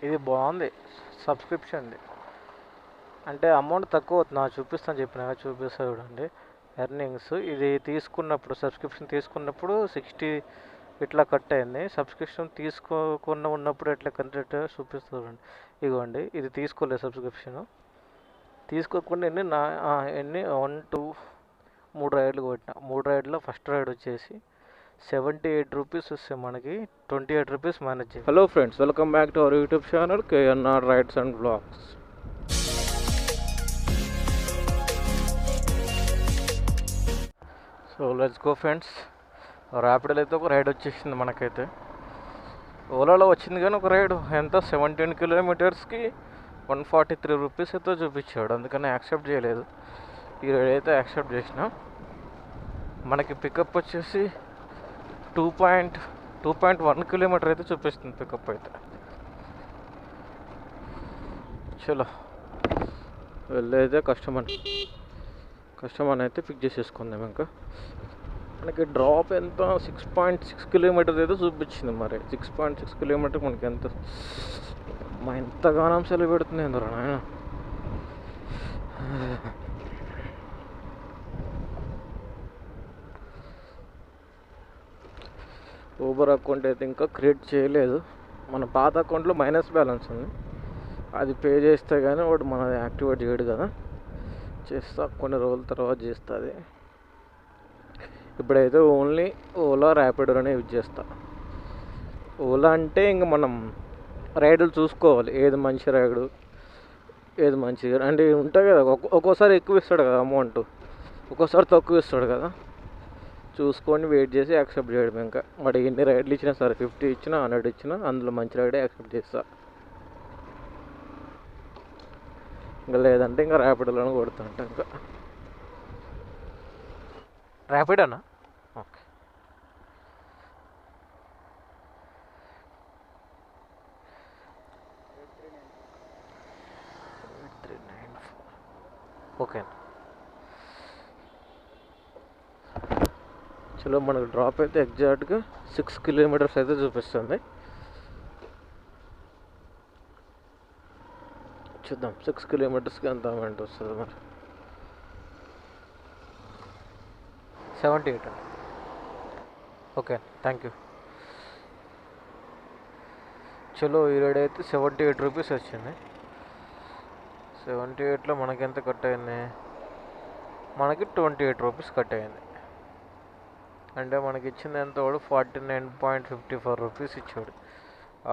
ఇది బాగుంది సబ్స్క్రిప్షన్ది. అంటే అమౌంట్ తక్కువ అవుతుంది. నాకు చూపిస్తాను చెప్పిన చూపిస్తా చూడండి. ఎర్నింగ్స్ ఇది తీసుకున్నప్పుడు సబ్స్క్రిప్షన్ తీసుకున్నప్పుడు 60 ఇట్లా కట్ అయింది. సబ్స్క్రిప్షన్ తీసుకోకుండా ఉన్నప్పుడు ఎట్లా కట్ చూపిస్తా చూడండి. ఇదిగోండి ఇది తీసుకోలేదు సబ్స్క్రిప్షన్. తీసుకోకుండా ఎన్ని 1 2 3 రైడ్లు కొట్టిన. 3 రైడ్లో ఫస్ట్ రైడ్ వచ్చేసి 78 రూపీస్ వస్తే మనకి 28 రూపీస్ మేనేజ్ చేయాలి. Hello friends, welcome back to our YouTube channel KNR rides and blogs. So let's go friends. ర్యాపిడోలో అయితే ఒక రైడ్ వచ్చేసింది మనకైతే. ఓలాలో వచ్చింది కానీ ఒక రైడ్ ఎంత 17 కిలోమీటర్స్కి 143 రూపీస్ అయితే చూపించాడు. అందుకని యాక్సెప్ట్ చేయలేదు. ఈ రైడ్ అయితే యాక్సెప్ట్ చేసిన. మనకి పికప్ వచ్చేసి 2.1 కిలోమీటర్ అయితే చూపిస్తుంది పికప్ అయితే. చలో వెళ్ళైతే కస్టమర్ అయితే పిక్ చేసేసుకుందాం. ఇంకా మనకి డ్రాప్ ఎంత 6.6 కిలోమీటర్స్ అయితే చూపించింది. మరి 6.6 కిలోమీటర్ మనకి ఎంత ఎంతగానం సెలవు పెడుతుంది ఎందుకు నాయన. ఊబర్ అకౌంట్ అయితే ఇంకా క్రియేట్ చేయలేదు. మన పాత అకౌంట్లో మైనస్ బ్యాలెన్స్ ఉంది. అది పే చేస్తే కానీ వాడు మనది యాక్టివేట్ చేయడు కదా. చేస్తా, కొన్ని రోజుల తర్వాత చేస్తుంది. ఇప్పుడైతే ఓన్లీ ఓలా ర్యాపిడోనే యూజ్ చేస్తా. ఓలా అంటే ఇంక మనం రైడులు చూసుకోవాలి, ఏది మంచి రైడు ఏది మంచిగా అంటే ఉంటాయి కదా. ఒక్కోసారి ఎక్కువ ఇస్తాడు కదా అమౌంట్, ఒక్కోసారి తక్కువ ఇస్తాడు కదా. చూసుకొని వెయిట్ చేసి యాక్సెప్ట్ చేయడం. ఇంకా వాడు ఎన్ని రైడ్లు ఇచ్చినా సరే, 50 ఇచ్చినా 100 ఇచ్చినా అందులో మంచి రైడే యాక్సెప్ట్ చేస్తా. ఇంకా లేదంటే ఇంకా ర్యాపిడోలోనే కొడుతుంటా. ఇంకా ర్యాపిడోనా? ఓకే. ఓకే చలో, మనకు డ్రాప్ అయితే ఎగ్జాక్ట్గా 6 కిలోమీటర్స్ అయితే చూపిస్తుంది. చూద్దాం 6 కిలోమీటర్స్కి ఎంత అమౌంట్ వస్తుంది. మరి 78 అండి. Okay, thank you. చలో ఈ రైడ్ అయితే 78 రూపీస్ వచ్చింది. 78లో మనకి ఎంత కట్ అయింది? మనకి 28 రూపీస్ కట్ అయింది. అంటే మనకి ఇచ్చింది ఎంత? వాడు 49.54 రూపీస్ ఇచ్చాడు.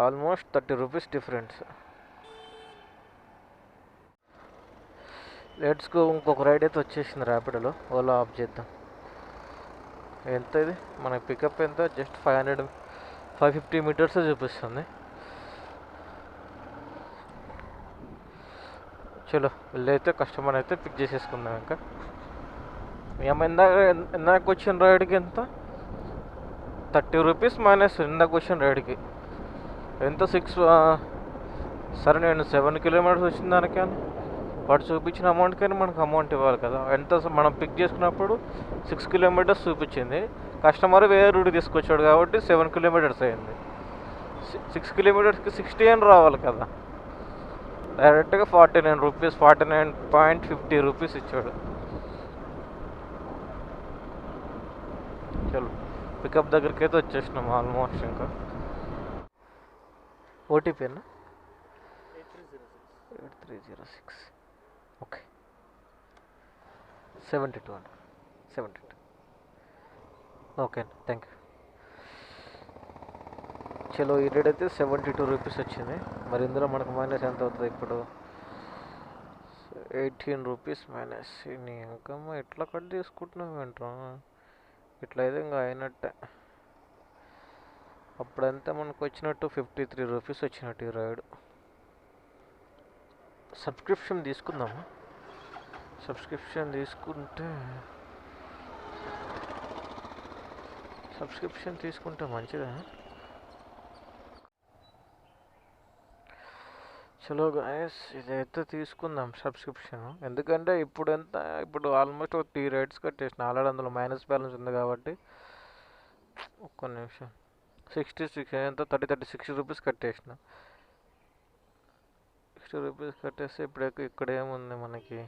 Almost 30 rupees difference. Let's go. ఇంకొక రైడ్ అయితే వచ్చేసింది ర్యాపిడోలో. ఓలా ఆఫ్ చేద్దాం. ఎంత ఇది మన పికప్ ఎంత? జస్ట్ 550 మీటర్స్ చూపిస్తుంది. చలో వెళ్ళైతే కస్టమర్ అయితే పిక్ చేసేసుకుందాం. ఇంకా మేము ఇందాక వచ్చిన రైడ్కి ఎంత? 30 రూపీస్ మైనస్ ఇందాక వచ్చిన రైడ్కి ఎంత? 6 సరే, నేను 7 కిలోమీటర్స్ వచ్చిన దానికి వాడు చూపించిన అమౌంట్ కానీ మనకు అమౌంట్ ఇవ్వాలి కదా. ఎంత మనం పిక్ చేసుకున్నప్పుడు 6 కిలోమీటర్స్ చూపించింది. కస్టమర్ వేరే రూట్ తీసుకొచ్చాడు కాబట్టి 7 కిలోమీటర్స్ అయింది. 6 కిలోమీటర్స్కి 60 అని రావాలి కదా. డైరెక్ట్గా 49 రూపీస్, 49.50 రూపీస్ ఇచ్చాడు. చలో పికప్ దగ్గరికి అయితే వచ్చేసినాం ఆల్మోస్ట్. ఇంకా ఓటీపీ అన్న 8306. ఓకే, 72 అన్న 72. ఓకే అన్న, థ్యాంక్ యూ. చలో ఈ రేట్ అయితే 72 రూపీస్ వచ్చింది. మరి ఇందులో మనకు మైనస్ ఎంత అవుతుంది ఇప్పుడు? 18 రూపీస్ మైనస్. నీ ఇంకా ఎట్లా కట్ చేసుకుంటున్నావు ఏంట్రా? ఇట్లయితే ఇంకా అయినట్టే. అప్పుడంతా మనకు వచ్చినట్టు 53 రూపీస్ వచ్చినట్టు ఈ రైడ్. సబ్స్క్రిప్షన్ తీసుకుందామా? సబ్స్క్రిప్షన్ తీసుకుంటే మంచిదా? చలో గాయస్, ఇదైతే తీసుకుందాం సబ్స్క్రిప్షన్. ఎందుకంటే ఇప్పుడు ఆల్మోస్ట్ ఒక 3 రైడ్స్ కట్టేసిన. ఆల్రెడీ అందులో మైనస్ బ్యాలెన్స్ ఉంది కాబట్టి. ఒక్క నిమిషం. 66 ఎంత? 30 రూపీస్ కట్టేసిన. రూపీస్ కట్టేస్తే ఇప్పుడు ఇక్కడ ఏముంది మనకి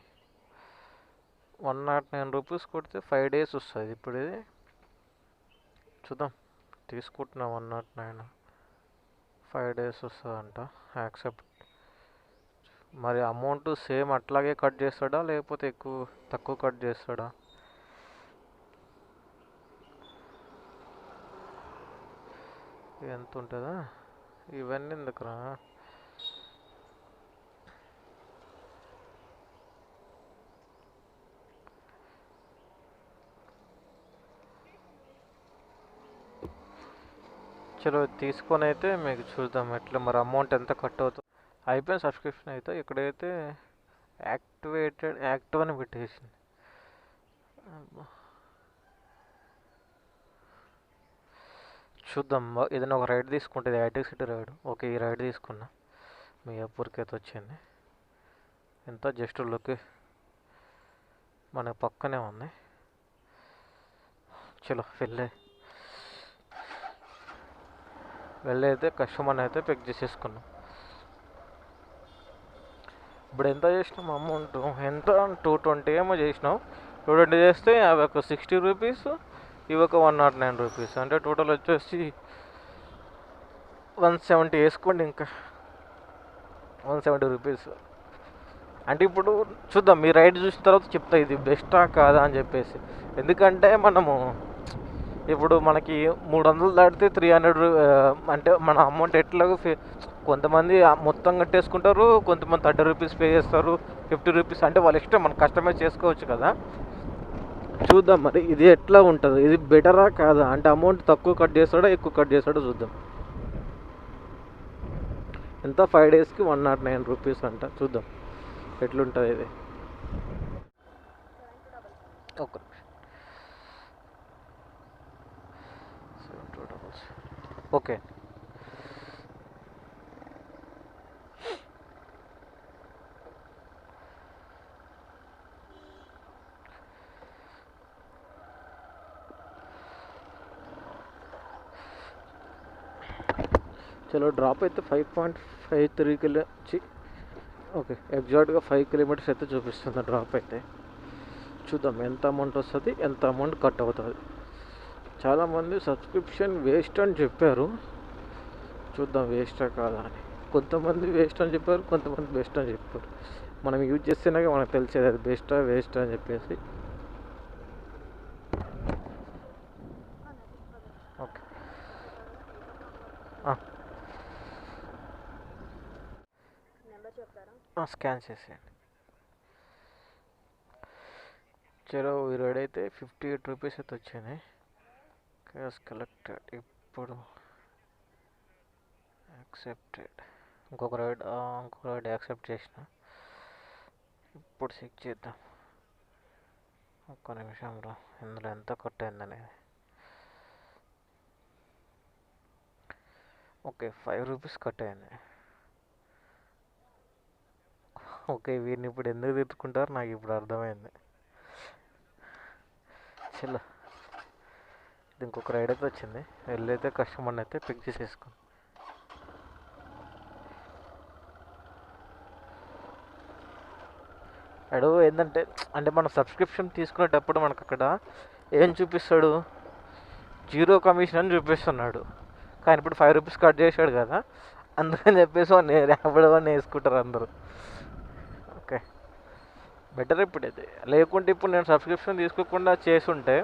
109 రూపీస్ కొడితే 5 days వస్తుంది. ఇప్పుడు ఇది చూద్దాం, తీసుకుంటున్నా 109 5 days వస్తుందంట. యాక్సెప్ట్. మరి అమౌంట్ సేమ్ అట్లాగే కట్ చేస్తాడా లేకపోతే తక్కువ కట్ చేస్తాడా? ఎంత ఉంటుందా? ఇవన్నీ ఎందుకురా? చలో తీసుకొని అయితే మీకు చూద్దాం ఎట్లా మరి అమౌంట్ ఎంత కట్ అవుతుంది. అయిపోయింది సబ్స్క్రిప్షన్ అయితే. ఇక్కడైతే యాక్టివ్ అని పెట్టేసింది. చూద్దాం, ఏదైనా ఒక రైడ్ తీసుకుంటుంది, హైటెక్ సిటీ రైడ్. ఓకే, ఈ రైడ్ తీసుకున్నా. మియాపూర్కి అయితే వచ్చింది. ఎంత జస్ట్ లుక్ మన పక్కనే ఉంది. చలో వెళ్ళైతే కస్టమర్ని అయితే పిక్ చేసేసుకున్నాం. ఇప్పుడు ఎంత చేసినాం అమౌంట్? ఎంత 220 ఏమో చేసినాం. 220 చేస్తే అవి ఒక 60 రూపీస్, ఇవి ఒక 109 రూపీస్, అంటే టోటల్ వచ్చేసి 170 వేసుకోండి. ఇంకా 170 రూపీస్. అంటే ఇప్పుడు చూద్దాం, మీ రైడ్ చూసిన తర్వాత చెప్తా ఇది బెస్టా కాదా అని చెప్పేసి. ఎందుకంటే మనము ఇప్పుడు మనకి 300 దాటితే 300 అంటే మన అమౌంట్ ఎట్లాగో కొంతమంది మొత్తం కట్టేసుకుంటారు, కొంతమంది 30 రూపీస్ పే చేస్తారు, 50 రూపీస్, అంటే వాళ్ళ ఇష్టం, మనం కస్టమైజ్ చేసుకోవచ్చు కదా. చూద్దాం మరి ఇది ఎట్లా ఉంటుంది, ఇది బెటరా కాదా, అంటే అమౌంట్ తక్కువ కట్ చేస్తాడో ఎక్కువ కట్ చేస్తాడో చూద్దాం. ఎంత 5 daysకి 109 రూపీస్ అంట. చూద్దాం ఎట్లుంటుంది ఇది. ఓకే, చలో డ్రాప్ అయితే 5.53 కిలో ఓకే, ఎగ్జాక్ట్గా 5 కిలోమీటర్స్ అయితే చూపిస్తుంది డ్రాప్ అయితే. చూద్దాం ఎంత అమౌంట్ వస్తుంది, ఎంత అమౌంట్ కట్ అవుతుంది. చాలామంది సబ్స్క్రిప్షన్ వేస్ట్ అని చెప్పారు. చూద్దాం వేస్టా కాదా అని. కొంతమంది వేస్ట్ అని చెప్పారు, కొంతమంది బెస్ట్ అని చెప్పారు. మనం యూజ్ చేస్తేనే మనకు తెలిసేది అది బెస్టా వేస్ట్ అని చెప్పేసి. ఓకే, స్కాన్ చేసేయండి. చలో ఈ రైడ్ అయితే 58 రూపీస్ అయితే వచ్చింది. Cash collected. ఇప్పుడు యాక్సెప్టెడ్. ఇంకొక రైడ్ యాక్సెప్ట్ చేసిన. ఇప్పుడు చెక్ చేద్దాం ఒక్క నిమిషంలో ఇందులో ఎంత కట్ అయిందనేది. ఓకే, 5 రూపీస్ కట్ అయింది. ఓకే, వీరిని ఇప్పుడు ఎందుకు తిట్టుకుంటారు నాకు ఇప్పుడు అర్థమైంది. చలో ఇది ఇంకొక రైడ్ అయితే వచ్చింది. వెళ్ళైతే కస్టమర్ని అయితే పిక్ చేసేసుకుని. అడు ఏంటంటే అంటే మనం సబ్స్క్రిప్షన్ తీసుకునేటప్పుడు మనకు అక్కడ ఏం చూపిస్తాడు, 0 కమిషన్ అని చూపిస్తున్నాడు. కానీ ఇప్పుడు 5 రూపీస్ కట్ చేశాడు కదా, అందుకని చెప్పేసి ర్యాపిడో అని వేసుకుంటారు అందరూ. ఓకే, బెటర్ ఇప్పుడు ఇది. లేకుంటే ఇప్పుడు నేను సబ్స్క్రిప్షన్ తీసుకోకుండా చేసుంటే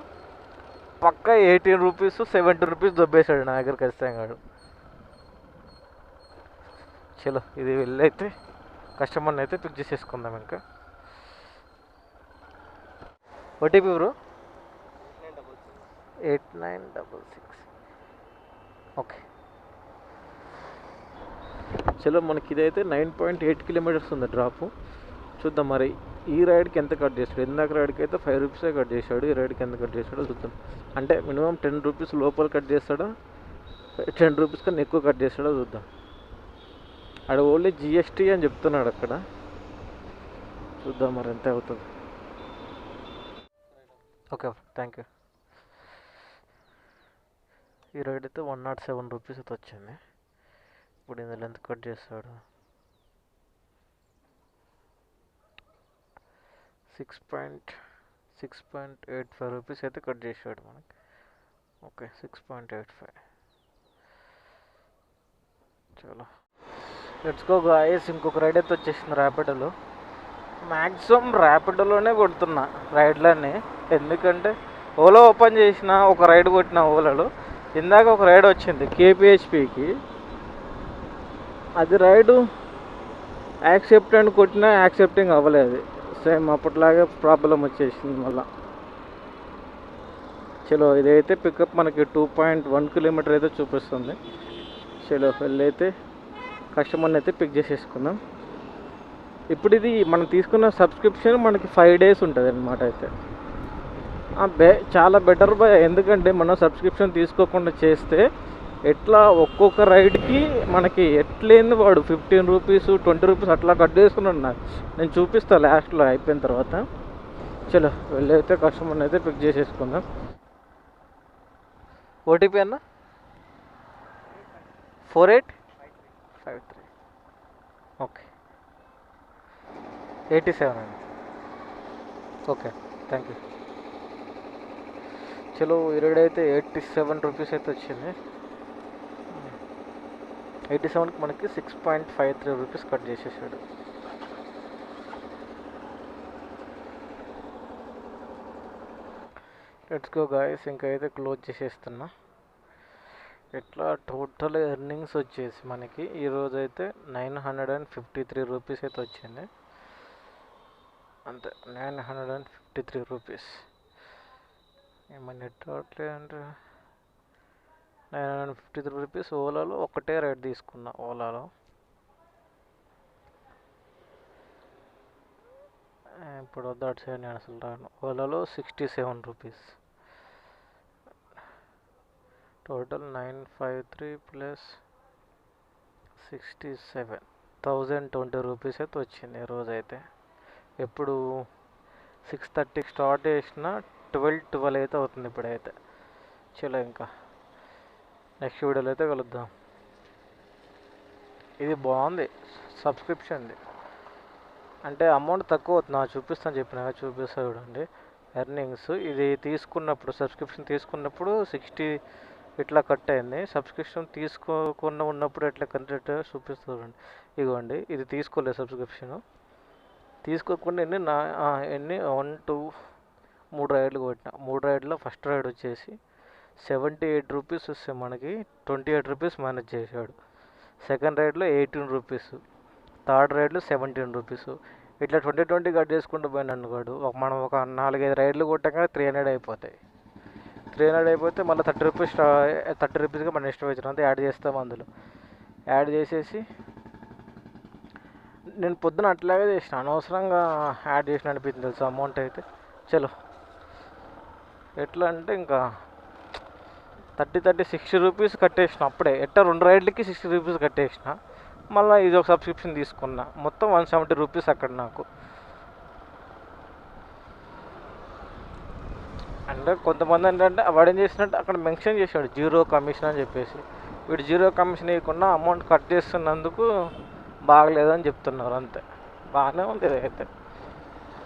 పక్కా 18 రూపీస్ 70 రూపీస్ దొబ్బేశాడు నా దగ్గర ఖచ్చితంగా. చలో ఇది వెళ్ళైతే కస్టమర్ని అయితే పిక్ చేసేసుకుందాం. ఇంకా ఓటీపీ బ్రో 8966. ఓకే, చలో మనకి ఇదైతే 9.8 కిలోమీటర్స్ ఉంది డ్రాప్. చూద్దాం మరి ఈ రైడ్కి ఎంత కట్ చేస్తాడు. ఇందాక రైడ్కి అయితే 5 రూపీసే కట్ చేశాడు, ఈ రైడ్కి ఎంత కట్ చేశాడో చూద్దాం. అంటే మినిమం 10 రూపీస్ లోపల కట్ చేస్తాడా, 10 రూపీస్ కన్నా ఎక్కువ కట్ చేస్తాడో చూద్దాం. అక్కడ ఓన్లీ జిఎస్టీ అని చెప్తున్నాడు అక్కడ. చూద్దాం మరి ఎంత అవుతుంది. Okay, thank you. ఈ రైడ్ అయితే 107 రూపీస్ అయితే వచ్చింది. ఇప్పుడు ఇందులో ఎంత కట్ చేస్తాడు? 6.85 రూపీస్ అయితే కట్ చేసాడు మనకి. ఓకే, 6.85. చలో లెట్స్ గో గాయస్. ఇంకొక రైడ్ అయితే వచ్చేసింది ర్యాపిడోలో. మ్యాక్సిమం ర్యాపిడోలోనే కొడుతున్నా రైడ్లన్నీ, ఎందుకంటే ఓలా ఓపెన్ చేసిన ఒక రైడ్ కొట్టిన ఓలాలో. ఇందాక ఒక రైడ్ వచ్చింది కేపీహెచ్పికి, అది రైడు యాక్సెప్ట్ అని కొట్టినా యాక్సెప్టింగ్ అవ్వలేదు. సేమ్ అప్పట్లాగే ప్రాబ్లం వచ్చేసింది మళ్ళీ. చలో ఇదైతే పికప్ మనకి 2.1 కిలోమీటర్ అయితే చూపిస్తుంది. చలో వెళ్ళైతే కస్టమర్ని అయితే పిక్ చేసేసుకుందాం. ఇప్పుడు ఇది మనం తీసుకున్న సబ్స్క్రిప్షన్ మనకి 5 days ఉంటుంది అనమాట. అయితే చాలా బెటర్ బై, ఎందుకంటే మనం సబ్స్క్రిప్షన్ తీసుకోకుండా చేస్తే ఎట్లా ఒక్కొక్క రైడ్కి మనకి ఎట్లేంది వాడు 15 రూపీస్ 20 రూపీస్ అట్లా కట్ చేసుకున్నాడు. నేను చూపిస్తాను లాస్ట్లో అయిపోయిన తర్వాత. చలో వెళ్ళైతే కస్టమర్ని అయితే పిక్ చేసేసుకుందాం. ఓటీపీ అన్న 4853. ఓకే, 87 అండి. Okay, thank you. చలో ఈరోజు అయితే 87 రూపీస్ అయితే వచ్చింది. 87కి మనకి 6.53 రూపీస్ కట్ చేసేసాడు. Let's go guys. ఇంకా అయితే క్లోజ్ చేసేస్తున్నా. ఇట్లా టోటల్ ఎర్నింగ్స్ వచ్చేసి మనకి ఈరోజు అయితే 953 రూపీస్ అయితే వచ్చింది. అంతే, 953 రూపీస్. ఏమన్నా నెట్ రావట్లేదంటే 953 రూపీస్. ఓలాలో ఒకటే రైడ్ తీసుకున్నా. ఓలాలో ఇప్పుడు వద్దాడు సైడ్ నేను అసలు రాను. ఓలాలో 67 రూపీస్. టోటల్ 953 ప్లస్ 67, 1020 రూపీస్ అయితే వచ్చింది ఈరోజు అయితే. ఎప్పుడు 6:30కి స్టార్ట్ చేసిన 12 అయితే అవుతుంది ఇప్పుడైతే. చలో ఇంకా నెక్స్ట్ వీడియోలో అయితే కలుద్దాం. ఇది బాగుంది సబ్స్క్రిప్షన్ది, అంటే అమౌంట్ తక్కువ అవుతుంది. చూపిస్తాను చెప్పినా చూపిస్తా చూడండి ఎర్నింగ్స్. ఇది తీసుకున్నప్పుడు సబ్స్క్రిప్షన్ తీసుకున్నప్పుడు 60 ఇట్లా కట్ అయింది. సబ్స్క్రిప్షన్ తీసుకోకుండా ఉన్నప్పుడు ఎట్లా కట్ చూపిస్తా చూడండి. ఇదిగోండి, ఇది తీసుకోలేదు సబ్స్క్రిప్షన్. తీసుకోకుండా ఎన్ని 1 2 3 రైడ్లు కొట్టిన. 3 రైడ్లో ఫస్ట్ రైడ్ వచ్చేసి 78 రూపీస్ వస్తే మనకి 28 రూపీస్ మేనేజ్ చేశాడు. సెకండ్ రైడ్లో 18 రూపీస్, థర్డ్ రైడ్లో 17 రూపీస్. ఇట్లా 20 కట్ చేసుకుంటూ పోయిన అనుకోడు. మనం ఒక 4-5 రైడ్లు కొట్టాక 300 అయిపోతాయి. 300 అయిపోతే మళ్ళీ 30 రూపీస్గా మనం ఇష్టం వచ్చినంత యాడ్ చేస్తాం. అందులో యాడ్ చేసేసి నేను పొద్దున అట్లాగే చేసిన, అనవసరంగా యాడ్ చేసిన అనిపించింది తెలుసు అమౌంట్ అయితే. చలో ఎట్లా అంటే ఇంకా 60 రూపీస్ కట్టేసిన అప్పుడే. ఎట్లా 2 రైడ్లకి 60 రూపీస్ కట్టేసిన. మళ్ళీ ఇది ఒక సబ్స్క్రిప్షన్ తీసుకున్నా, మొత్తం 170 రూపీస్ అక్కడ నాకు. అంటే కొంతమంది ఏంటంటే వాడు ఏం చేసినట్టు అక్కడ మెన్షన్ చేశాడు 0 కమిషన్ అని చెప్పేసి. వీడు 0 కమిషన్ ఇవ్వకుండా అమౌంట్ కట్ చేస్తున్నందుకు బాగలేదని చెప్తున్నారు. అంతే, బాగానే ఉంది అయితే.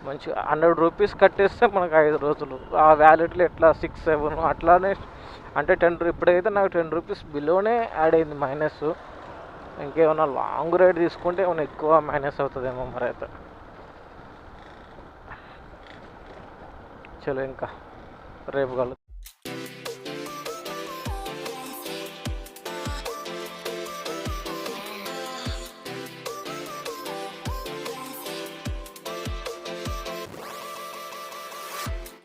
మంచిగా 100 రూపీస్ కట్టేస్తే మనకు 5 రోజులు ఆ వ్యాలెట్లో ఎట్లా 6 7 అట్లానే. అంటే ఇప్పుడైతే నాకు 10 రూపీస్ బిలోనే యాడ్ అయింది మైనస్. ఇంకేమన్నా లాంగ్ రైడ్ తీసుకుంటే ఏమైనా ఎక్కువ మైనస్ అవుతుందేమో మరి అయితే. చలో ఇంకా రేపు కలుద్దాం.